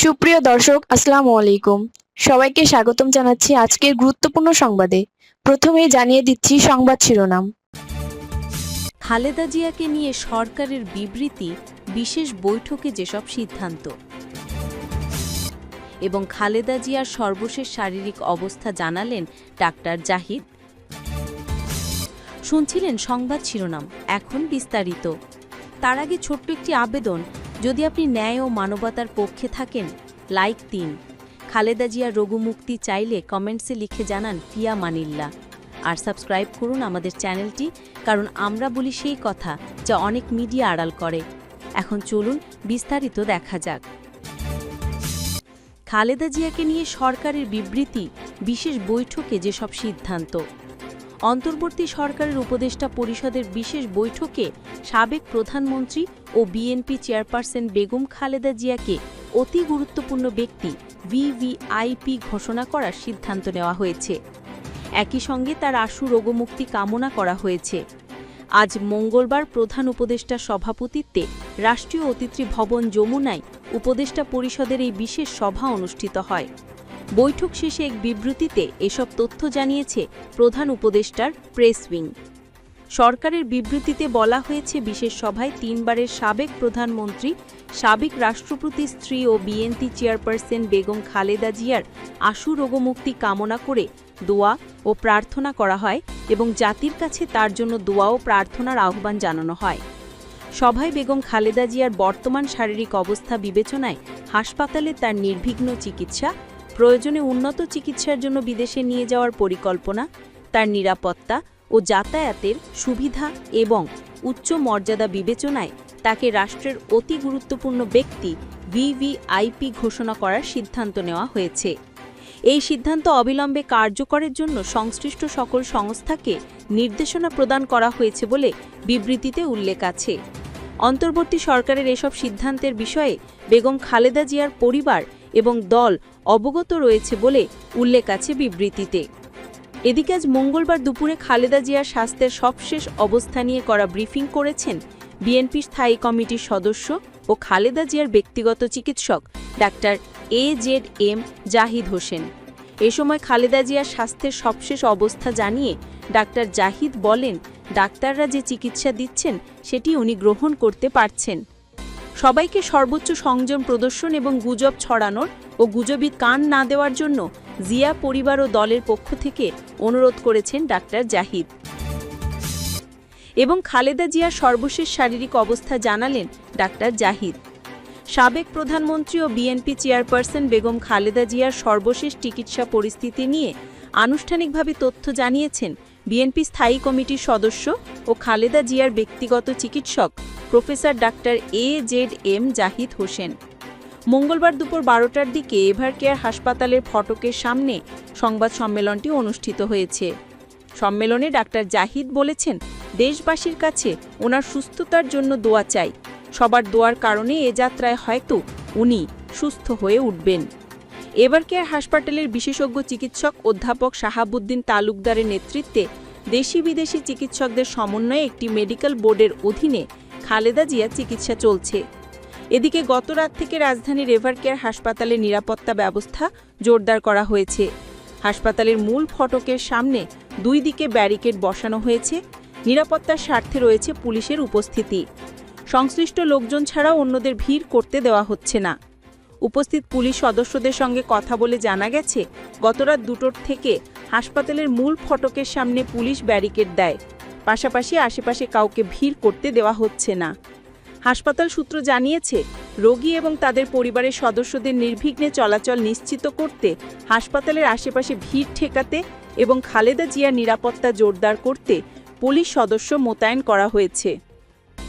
সুপ্রিয় দর্শক, আসসালামু আলাইকুম। সবাইকে স্বাগতম জানাচ্ছি আজকের গুরুত্বপূর্ণ সংবাদে। প্রথমেই জানিয়ে দিচ্ছি সংবাদ শিরোনাম। খালেদা জিয়াকে নিয়ে সরকারের বিবৃতি, বিশেষ বৈঠকে যেসব সিদ্ধান্ত এবং খালেদা জিয়ার সর্বশেষ শারীরিক অবস্থা জানালেন ডাক্তার জাহিদ। শুনছিলেন সংবাদ শিরোনাম, এখন বিস্তারিত। তার আগে ছোট্ট একটি আবেদন, যদি আপনি ন্যায় ও মানবতার পক্ষে থাকেন, লাইক দিন। খালেদা জিয়ার রোগমুক্তি চাইলে কমেন্টসে লিখে জানান ফিয়া মানিল্লা। আর সাবস্ক্রাইব করুন আমাদের চ্যানেলটি, কারণ আমরা বলি সেই কথা যা অনেক মিডিয়া আড়াল করে। এখন চলুন বিস্তারিত দেখা যাক। খালেদা জিয়াকে নিয়ে সরকারের বিবৃতি, বিশেষ বৈঠকে যেসব সিদ্ধান্ত। অন্তর্বর্তী সরকারের উপদেষ্টা পরিষদের বিশেষ বৈঠকে সাবেক প্রধানমন্ত্রী ও বিএনপি চেয়ারপারসন বেগম খালেদা জিয়াকে অতি গুরুত্বপূর্ণ ব্যক্তি ভিভিআইপি ঘোষণা করার সিদ্ধান্ত নেওয়া হয়েছে। একই সঙ্গে তার আশু রোগমুক্তি কামনা করা হয়েছে। আজ মঙ্গলবার প্রধান উপদেষ্টার সভাপতিত্বে রাষ্ট্রীয় অতিথি ভবন যমুনায় উপদেষ্টা পরিষদের এই বিশেষ সভা অনুষ্ঠিত হয়। বৈঠক শেষে এক বিবৃতিতে এসব তথ্য জানিয়েছে প্রধান উপদেষ্টার প্রেস উইং। সরকারের বিবৃতিতে বলা হয়েছে, বিশেষ সভায় তিনবারের সাবেক প্রধানমন্ত্রী, সাবেক রাষ্ট্রপতির স্ত্রী ও বিএনপি চেয়ারপারসন বেগম খালেদা জিয়ার আশু রোগমুক্তি কামনা করে দোয়া ও প্রার্থনা করা হয় এবং জাতির কাছে তার জন্য দোয়া ও প্রার্থনার আহ্বান জানানো হয়। সভায় বেগম খালেদা জিয়ার বর্তমান শারীরিক অবস্থা বিবেচনায় হাসপাতালে তার নির্বিঘ্ন চিকিৎসা, প্রয়োজনে উন্নত চিকিৎসার জন্য বিদেশে নিয়ে যাওয়ার পরিকল্পনা, তার নিরাপত্তা ও যাতায়াতের সুবিধা এবং উচ্চ মর্যাদা বিবেচনায় তাকে রাষ্ট্রের অতি গুরুত্বপূর্ণ ব্যক্তি ভিভিআইপি ঘোষণা করার সিদ্ধান্ত নেওয়া হয়েছে। এই সিদ্ধান্ত অবিলম্বে কার্যকরের জন্য সংশ্লিষ্ট সকল সংস্থাকে নির্দেশনা প্রদান করা হয়েছে বলে বিবৃতিতে উল্লেখ আছে। অন্তর্বর্তী সরকারের এসব সিদ্ধান্তের বিষয়ে বেগম খালেদা জিয়ার পরিবার এবং দল অবগত রয়েছে বলে উল্লেখ আছে বিবৃতিতে। এদিকে আজ মঙ্গলবার দুপুরে খালেদা জিয়ার স্বাস্থ্যের সবশেষ অবস্থা নিয়ে করা ব্রিফিং করেছেন বিএনপি স্থায়ী কমিটির সদস্য ও খালেদা জিয়ার ব্যক্তিগত চিকিৎসক ডাক্তার এজেড জাহিদ হোসেন। এ সময় খালেদা জিয়ার স্বাস্থ্যের সবশেষ অবস্থা জানিয়ে ডাক্তার জাহিদ বলেন, ডাক্তাররা যে চিকিৎসা দিচ্ছেন সেটি উনি গ্রহণ করতে পারছেন। সবাইকে সর্বোচ্চ সংযম প্রদর্শন এবং গুজব ছড়ানোর ও গুজবে কান না দেওয়ার জন্য জিয়া পরিবার ও দলের পক্ষ থেকে অনুরোধ করেছেন ডাক্তার জাহিদ। এবং খালেদা জিয়ার সর্বশেষ শারীরিক অবস্থা জানালেন ডাক্তার জাহিদ। সাবেক প্রধানমন্ত্রী ও বিএনপি চেয়ারপারসন বেগম খালেদা জিয়ার সর্বশেষ চিকিৎসা পরিস্থিতি নিয়ে আনুষ্ঠানিকভাবে তথ্য জানিয়েছেন বিএনপি স্থায়ী কমিটির সদস্য ও খালেদা জিয়ার ব্যক্তিগত চিকিৎসক professor doctor A Z Zahid Hossain. মঙ্গলবার দুপুর 12টার দিকে এভারকেয়ার হাসপাতালের ফটকের সামনে সংবাদ সম্মেলনটি অনুষ্ঠিত হয়েছে। সম্মেলনে ডাক্তার জাহিদ বলেছেন, দেশবাসীর কাছে ওনার সুস্থতার জন্য দোয়া চাই। সবার দোয়ার কারণে এ যাত্রায় হয়তো উনি সুস্থ হয়ে উঠবেন। এভারকেয়ার হাসপাতালের বিশেষজ্ঞ চিকিৎসক অধ্যাপক শাহাবুদ্দিন তালুকদারের নেতৃত্বে দেশি বিদেশি চিকিৎসকদের সমন্বয়ে একটি মেডিকেল বোর্ডের অধীনে খালেদা জিয়া চিকিৎসা চলছে। এদিকে গত রাত থেকে রাজধানীর এভারকেয়ার হাসপাতালের নিরাপত্তা ব্যবস্থা জোরদার করা হয়েছে। হাসপাতালের মূল ফটকের সামনে দুই দিকে ব্যারিকেড বসানো হয়েছে। নিরাপত্তার স্বার্থে রয়েছে পুলিশের উপস্থিতি। সংশ্লিষ্ট লোকজন ছাড়াও অন্যদের ভিড় করতে দেওয়া হচ্ছে না। উপস্থিত পুলিশ সদস্যদের সঙ্গে কথা বলে জানা গেছে, গতরাত 2টোর থেকে হাসপাতালের মূল ফটকের সামনে পুলিশ ব্যারিকেড দেয়। পাশাপাশি আশেপাশে কাউকে ভিড় করতে দেওয়া হচ্ছে না। হাসপাতাল সূত্র জানিয়েছে, রোগী এবং তাদের পরিবারের সদস্যদের নির্বিঘ্নে চলাচল নিশ্চিত করতে, হাসপাতালের আশেপাশে ভিড় ঠেকাতে এবং খালেদা জিয়ার নিরাপত্তা জোরদার করতে পুলিশ সদস্য মোতায়েন করা হয়েছে।